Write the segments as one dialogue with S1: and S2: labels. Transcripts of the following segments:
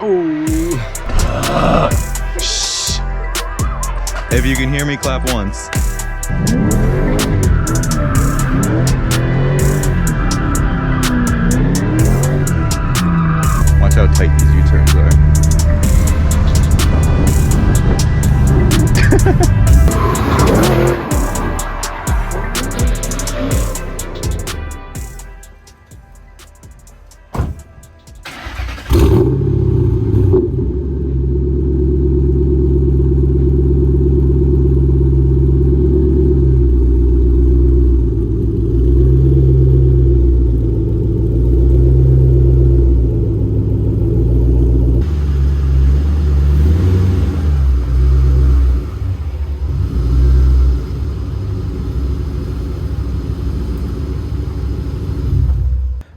S1: Oh. Shh. If you can hear me, clap once. Watch how tight these U-turns are.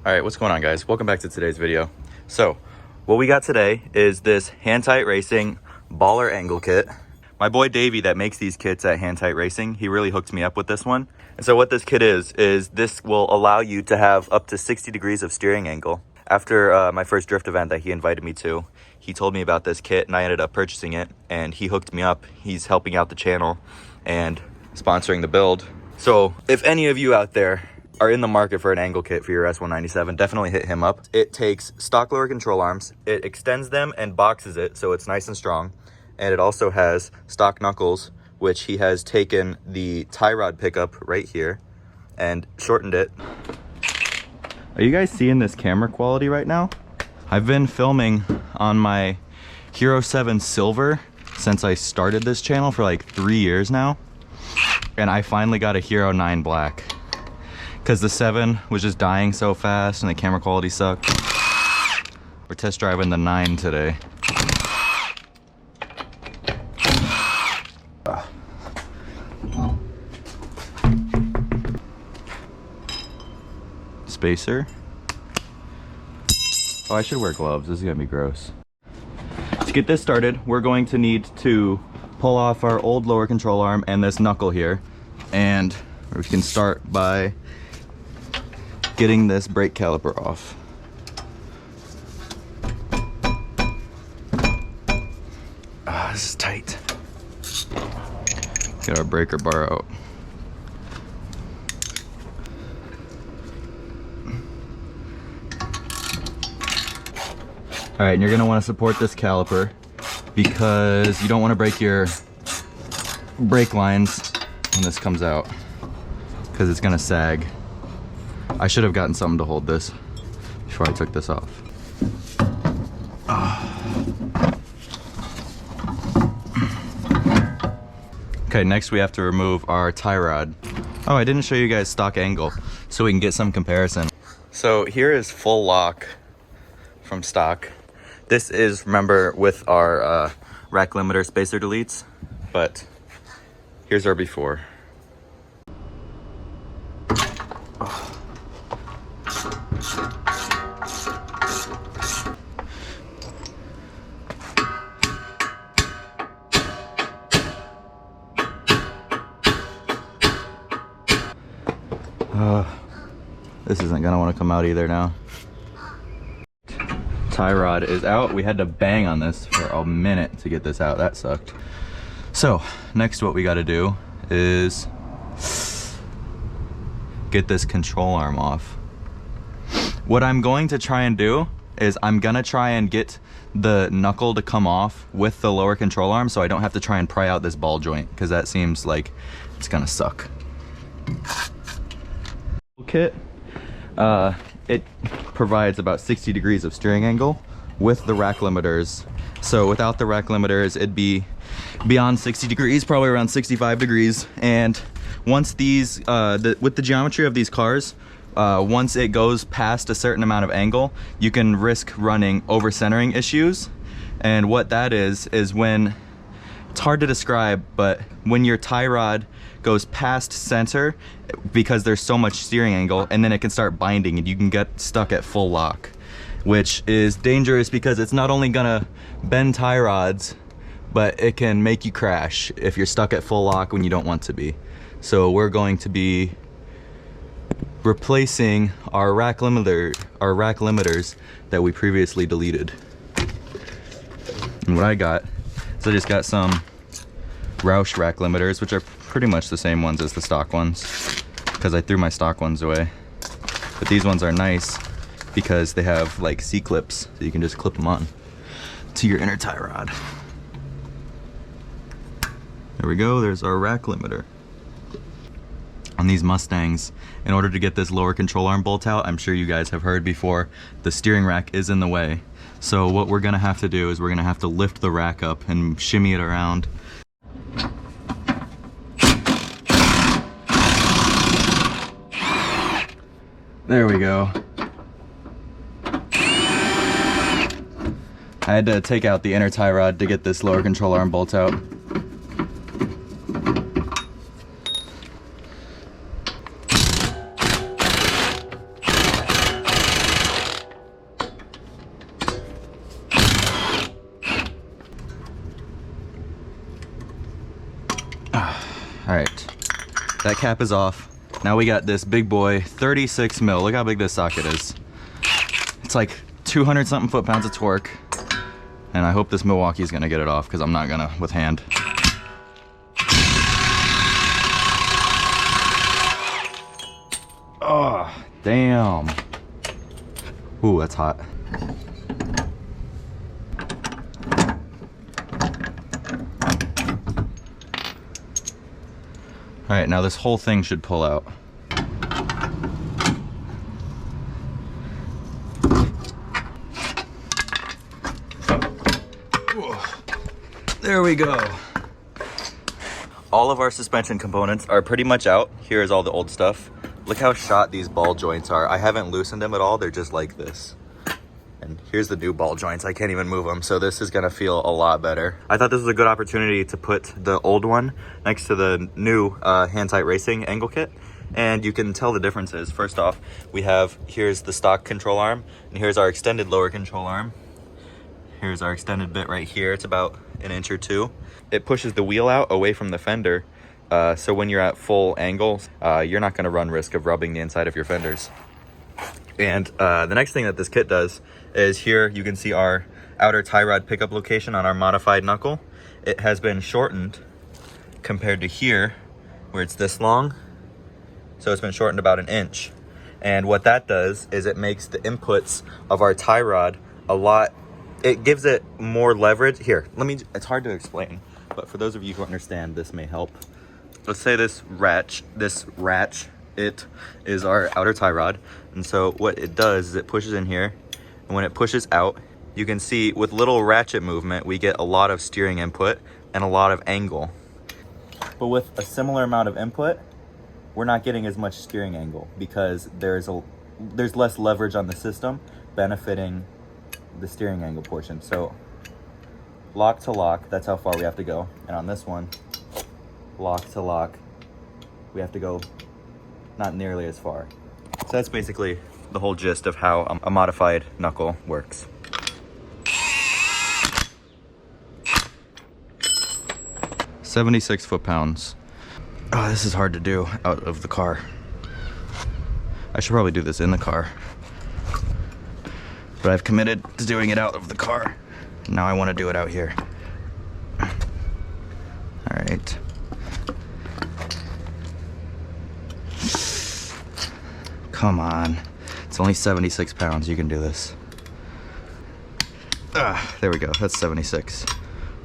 S1: All right, what's going on, guys? Welcome back to today's video. So what we got today is this Hand Tight Racing baller angle kit. My boy Davey that makes these kits at Hand Tight Racing, he really hooked me up with this one. And so what this kit is this will allow you to have up to 60 degrees of steering angle. After my first drift event that he invited me to, he told me about this kit and I ended up purchasing it, and he hooked me up. He's helping out the channel and sponsoring the build. So if any of you out there are in the market for an angle kit for your S197, definitely hit him up. It takes stock lower control arms, it extends them and boxes it so it's nice and strong, and it also has stock knuckles, which he has taken the tie rod pickup right here and shortened it. Are you guys seeing this camera quality right now? I've been filming on my Hero 7 Silver since I started this channel for like 3 years now, and I finally got a Hero 9 Black. Because the 7 was just dying so fast and the camera quality sucked. We're test driving the 9 today. Spacer. Oh, I should wear gloves. This is gonna be gross. To get this started, we're going to need to pull off our old lower control arm and this knuckle here. And we can start by getting this brake caliper off. This is tight. Get our breaker bar out. All right, and you're gonna wanna support this caliper because you don't wanna break your brake lines when this comes out, because it's gonna sag. I should have gotten something to hold this before I took this off. Okay, next we have to remove our tie rod. Oh, I didn't show you guys stock angle so we can get some comparison. So here is full lock from stock. This is, remember, with our rack limiter spacer deletes, but here's our before. This isn't gonna want to come out either now. Tie rod is out. We had to bang on this for a minute to get this out. That sucked. So next what we got to do is get this control arm off. What I'm going to try and do is I'm gonna try and get the knuckle to come off with the lower control arm so I don't have to try and pry out this ball joint, because that seems like it's gonna suck. Kit, it provides about 60 degrees of steering angle with the rack limiters. So without the rack limiters, it'd be beyond 60 degrees, probably around 65 degrees. And once these, with the geometry of these cars, once it goes past a certain amount of angle, you can risk running over centering issues. And what that is when, it's hard to describe, but when your tie rod goes past center, because there's so much steering angle, and then it can start binding and you can get stuck at full lock, which is dangerous because it's not only gonna bend tie rods, but it can make you crash if you're stuck at full lock when you don't want to be. So we're going to be replacing our rack limiters that we previously deleted. And what I got is I just got some Roush rack limiters, which are pretty much the same ones as the stock ones, because I threw my stock ones away. But these ones are nice because they have like C-clips, so you can just clip them on to your inner tie rod. There we go, there's our rack limiter. On these Mustangs, in order to get this lower control arm bolt out, I'm sure you guys have heard before, the steering rack is in the way. So what we're gonna have to do is we're gonna have to lift the rack up and shimmy it around. There we go. I had to take out the inner tie rod to get this lower control arm bolt out. Alright, that cap is off. Now we got this big boy 36 mil. Look how big this socket is. It's like 200 something foot-pounds of torque. And I hope this Milwaukee's gonna get it off, because I'm not gonna with hand. Oh, damn. Ooh, that's hot. All right, now this whole thing should pull out. There we go. All of our suspension components are pretty much out. Here's all the old stuff. Look how shot these ball joints are. I haven't loosened them at all. They're just like this. And here's the new ball joints. I can't even move them, so this is gonna feel a lot better. I thought this was a good opportunity to put the old one next to the new hand-tight racing angle kit, and you can tell the differences. First off, here's the stock control arm, and here's our extended lower control arm. Here's our extended bit right here. It's about an inch or two. It pushes the wheel out away from the fender, so when you're at full angle, you're not gonna run risk of rubbing the inside of your fenders. And the next thing that this kit does is here you can see our outer tie rod pickup location on our modified knuckle. It has been shortened compared to here where it's this long. So it's been shortened about an inch. And what that does is it makes the inputs of our tie rod it gives it more leverage. Here, it's hard to explain, but for those of you who understand, this may help. Let's say this ratch, it is our outer tie rod. And so what it does is it pushes in here, and when it pushes out, you can see with little ratchet movement, we get a lot of steering input and a lot of angle. But with a similar amount of input, we're not getting as much steering angle because there's less leverage on the system benefiting the steering angle portion. So lock to lock, that's how far we have to go. And on this one, lock to lock, we have to go not nearly as far. So that's basically the whole gist of how a modified knuckle works. "76 foot-pounds. Oh, this is hard to do out of the car. I should probably do this in the car. But I've committed to doing it out of the car. Now I want to do it out here. All right. Come on. It's only 76 pounds. You can do this. There we go. That's 76.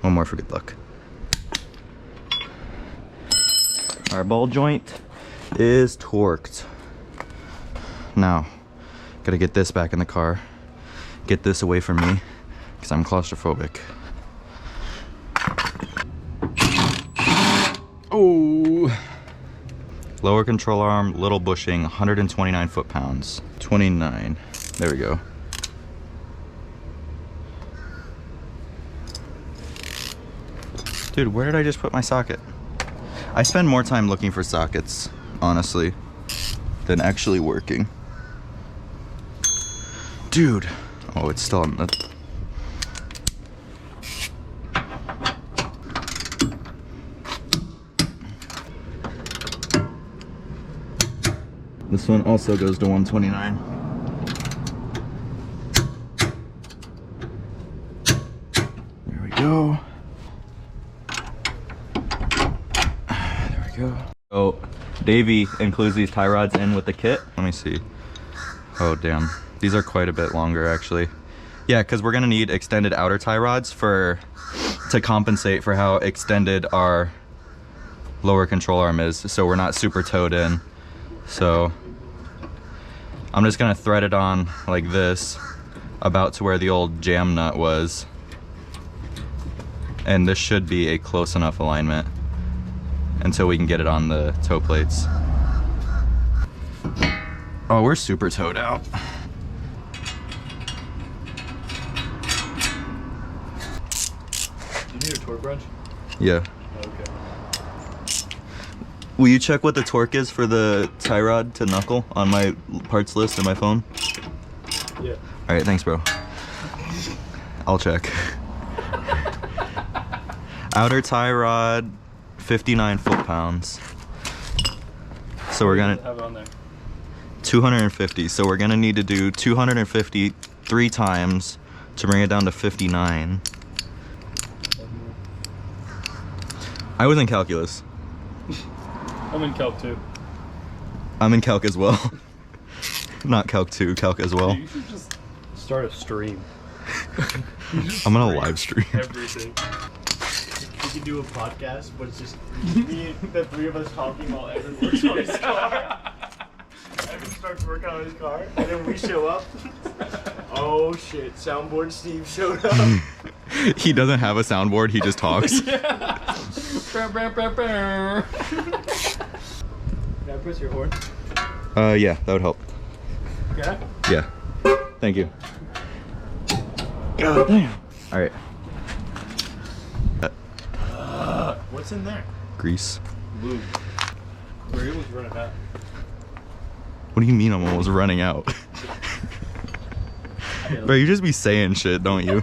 S1: One more for good luck. Our ball joint is torqued. Now, gotta get this back in the car. Get this away from me, because I'm claustrophobic. Oh! Lower control arm, little bushing, 129 foot-pounds. 29. There we go. Dude, where did I just put my socket? I spend more time looking for sockets, honestly, than actually working. Dude. Oh, it's still on the... This one also goes to 129. There we go. There we go. Oh, Davey includes these tie rods in with the kit. Let me see. Oh, damn. These are quite a bit longer, actually. Yeah, because we're gonna need extended outer tie rods to compensate for how extended our lower control arm is, so we're not super towed in. So I'm just gonna thread it on like this, about to where the old jam nut was. And this should be a close enough alignment until we can get it on the toe plates. Oh, we're super towed out.
S2: Do you need a torque wrench?
S1: Yeah.
S2: Okay.
S1: Will you check what the torque is for the tie rod to knuckle on my parts list in my phone?
S2: Yeah.
S1: All right, thanks, bro. I'll check. Outer tie rod, 59 foot-pounds. So we're gonna
S2: have it on there.
S1: 250. So we're gonna need to do 250 3 times to bring it down to 59. I was in calculus.
S2: I'm in calc 2.
S1: I'm in calc as well. Not calc 2, calc as well.
S2: You should just start a stream.
S1: I'm gonna live stream.
S2: Everything.
S3: We could do a podcast, but it's just me, the three of us talking while Evan works on his car. Evan starts working on his car, and then we show up. Oh shit, soundboard Steve showed up.
S1: He doesn't have a soundboard, he just talks.
S2: Can I press your horn?
S1: Yeah, that would help.
S2: Yeah?
S1: Yeah. Thank you. God damn. Alright.
S3: What's in there?
S1: Grease.
S2: Lube. We're able to run it out.
S1: What do you mean I'm almost running out? Bro, you just be saying shit, don't you?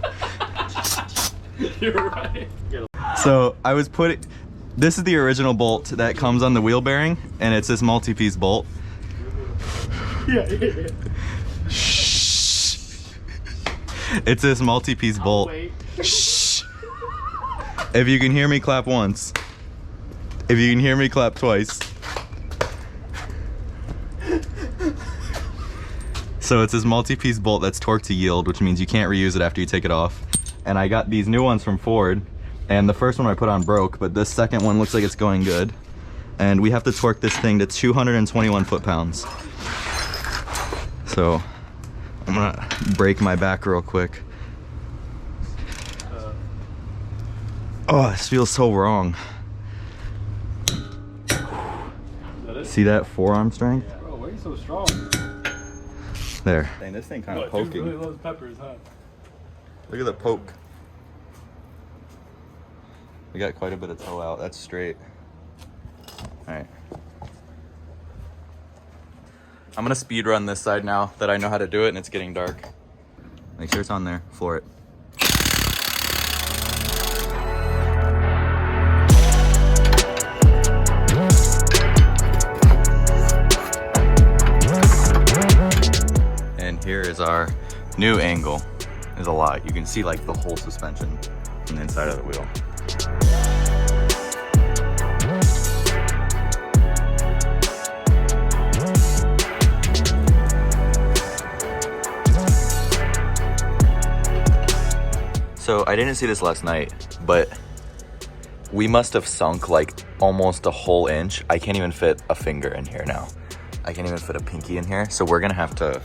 S2: You're right.
S1: So I was putting, this is the original bolt that comes on the wheel bearing, and it's this multi-piece bolt.
S3: Yeah.
S1: Shh. It's this multi-piece bolt.
S3: Wait.
S1: Shh. If you can hear me, clap once. If you can hear me, clap twice. So it's this multi-piece bolt that's torqued to yield, which means you can't reuse it after you take it off. And I got these new ones from Ford, and the first one I put on broke, but this second one looks like it's going good. And we have to torque this thing to 221 foot-pounds. So I'm gonna break my back real quick. Oh, this feels so wrong. See that forearm strength?
S2: Bro, why are you so strong?
S1: There. Dang, this thing kind of
S2: Dude
S1: poking.
S2: really loves peppers, huh?
S1: Look at the poke. We got quite a bit of toe out. That's straight. Alright. I'm gonna speed run this side now that I know how to do it and it's getting dark. Make sure it's on there. Floor it. And here is our new angle. There's a lot. You can see like the whole suspension from the inside of the wheel. So I didn't see this last night, but we must have sunk like almost a whole inch. I can't even fit a finger in here now. I can't even fit a pinky in here. So we're gonna have to,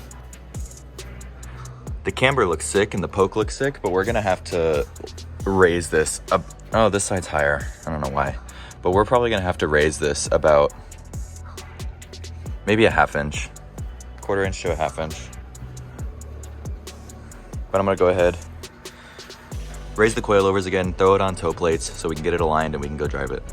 S1: the camber looks sick and the poke looks sick, but we're gonna have to raise this up. Oh, this side's higher. I don't know why, but we're probably gonna have to raise this about maybe a ½ inch, quarter inch to a ½ inch. But I'm gonna go ahead, raise the coilovers again, throw it on toe plates so we can get it aligned and we can go drive it.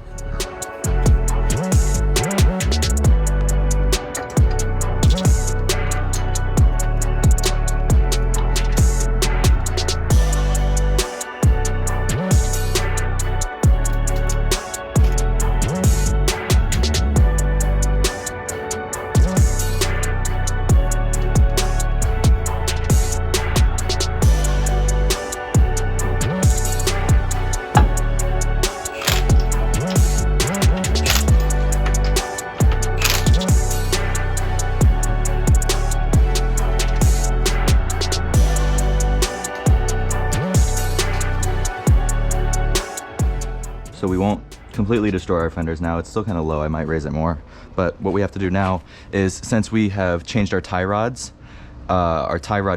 S1: so we won't completely destroy our fenders now. It's still kind of low, I might raise it more. But what we have to do now is, since we have changed our tie rod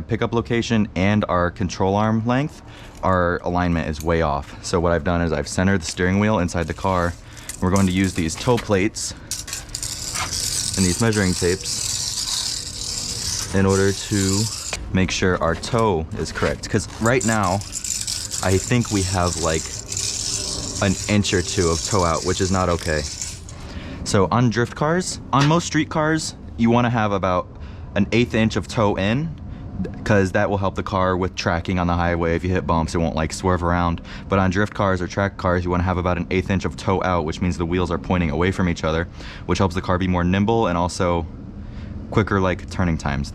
S1: pickup location and our control arm length, our alignment is way off. So what I've done is I've centered the steering wheel inside the car. We're going to use these toe plates and these measuring tapes in order to make sure our toe is correct. Because right now, I think we have like an inch or two of toe out, which is not okay. So on drift cars, on most street cars, you want to have about an 1/8 inch of toe in, because that will help the car with tracking on the highway. If you hit bumps, it won't like swerve around. But on drift cars or track cars, you want to have about an 1/8 inch of toe out, which means the wheels are pointing away from each other, which helps the car be more nimble and also quicker like turning times.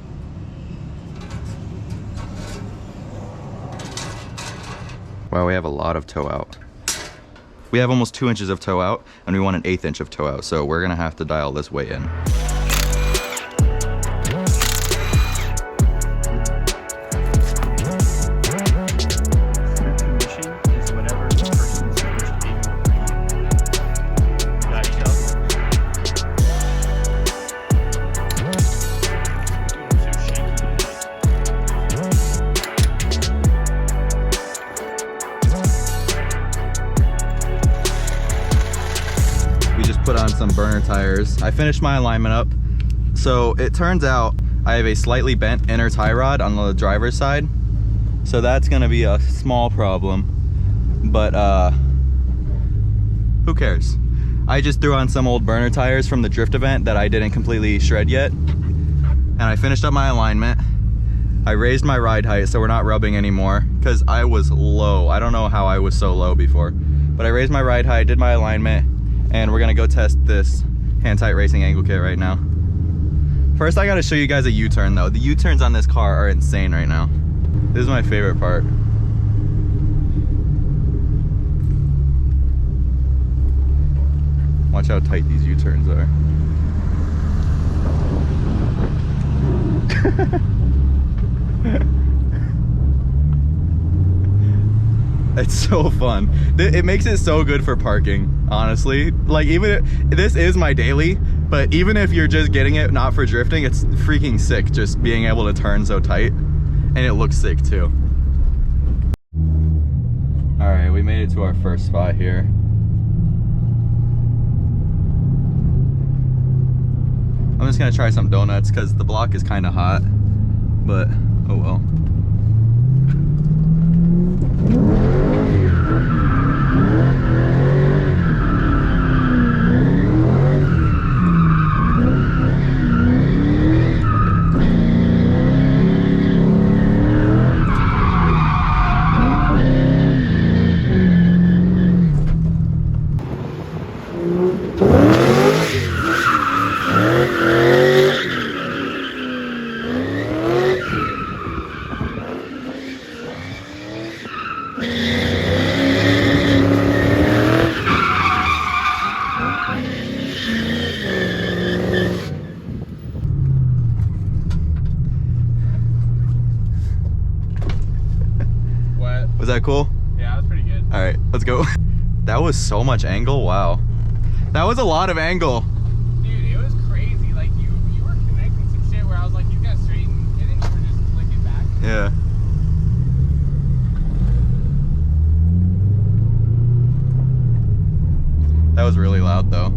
S1: Wow, we have a lot of toe out. We have almost 2 inches of toe out, and we want an 1/8 inch of toe out, so we're gonna have to dial this way in. Put on some burner tires. I finished my alignment up. So it turns out I have a slightly bent inner tie rod on the driver's side. So that's gonna be a small problem, but who cares? I just threw on some old burner tires from the drift event that I didn't completely shred yet. And I finished up my alignment. I raised my ride height so we're not rubbing anymore, because I was low. I don't know how I was so low before, but I raised my ride height, did my alignment, and we're gonna go test this hand-tight racing angle kit right now. First, I gotta show you guys a U-turn though. The U-turns on this car are insane right now. This is my favorite part. Watch how tight these U-turns are. It's so fun. It makes it so good for parking, honestly. Like, even if, this is my daily, but even if you're just getting it not for drifting, it's freaking sick just being able to turn so tight. And it looks sick too. All right, we made it to our first spot here. I'm just gonna try some donuts because the block is kind of hot, but oh well. Was that cool?
S2: Yeah, that was pretty good.
S1: All right, let's go. That was so much angle. Wow. That was a lot of angle.
S2: Dude, it was crazy. Like, you were connecting some shit where I was like, you got straighten, and then you were just flicking back.
S1: Yeah. That was really loud though.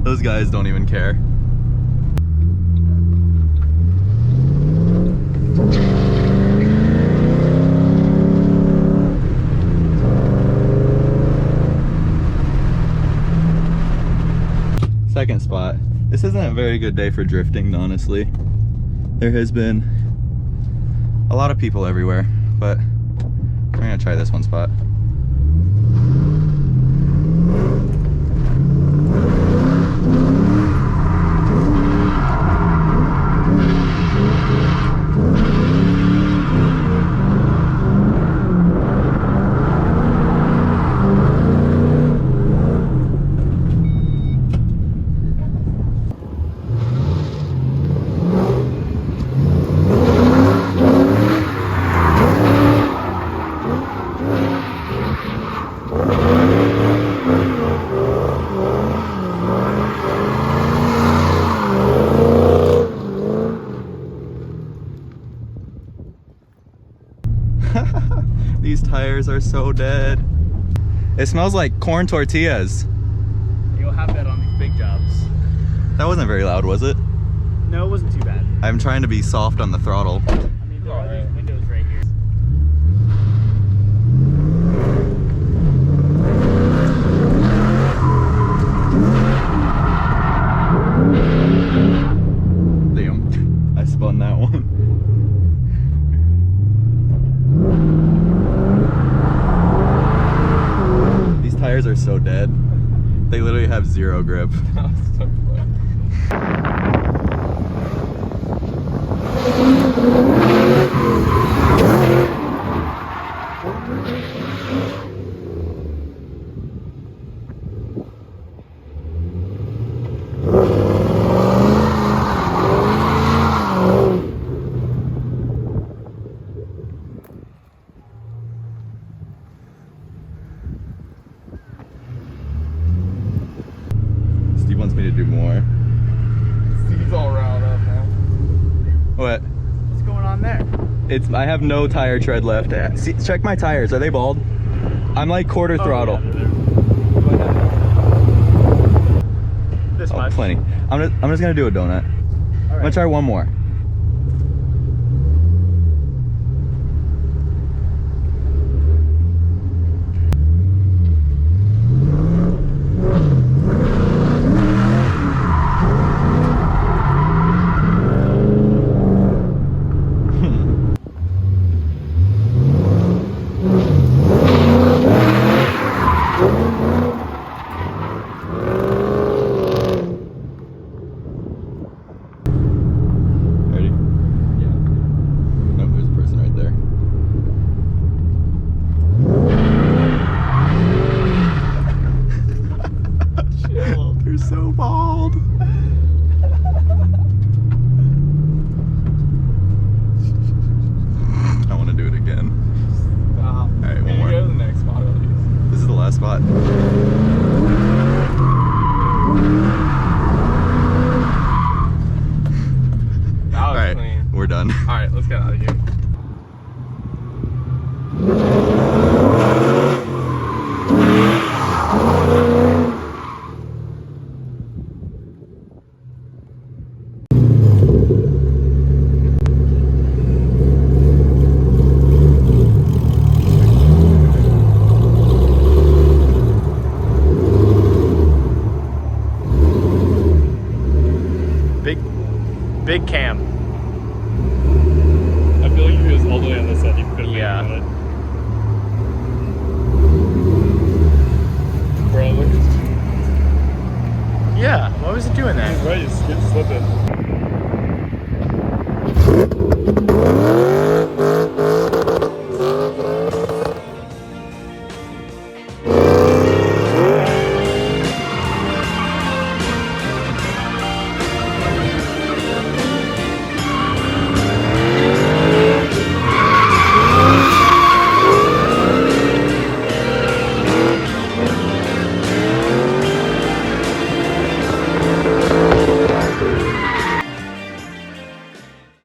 S1: Those guys don't even care. Second spot. This isn't a very good day for drifting, honestly. There has been a lot of people everywhere, but we're gonna try this one spot. these tires are so dead. It smells like corn tortillas.
S3: You'll have that on these big jobs.
S1: That wasn't very loud, was it?
S3: No, it wasn't too bad.
S1: I'm trying to be soft on the throttle.
S3: I mean, there are these windows right here.
S1: Damn, I spun that one. These tires are so dead. They literally have zero grip. Steve wants me to do more.
S2: Steve's all riled up now.
S1: What?
S3: What's going on there?
S1: I have no tire tread left. See, check my tires. Are they bald? I'm like quarter throttle.
S3: This
S1: Oh,
S3: much?
S1: plenty. I'm just gonna do a donut. I'm gonna try one more. Ready?
S2: Yeah.
S1: Nope, there's a person right there.
S3: Chill.
S1: They're so bald. I want to do it again.
S2: Stop.
S1: Alright, one
S2: Maybe
S1: more.
S2: go to the next spot at least.
S1: This is the last spot.
S2: That was
S1: Alright,
S2: clean.
S1: we're done.
S2: Alright, let's get out of here.
S3: Big cam.
S4: I feel like if he was all the way on this side, he could have
S3: Yeah.
S4: made it. Bro, look at
S3: Yeah, why was it doing that?
S4: he's right, his skin's slipping.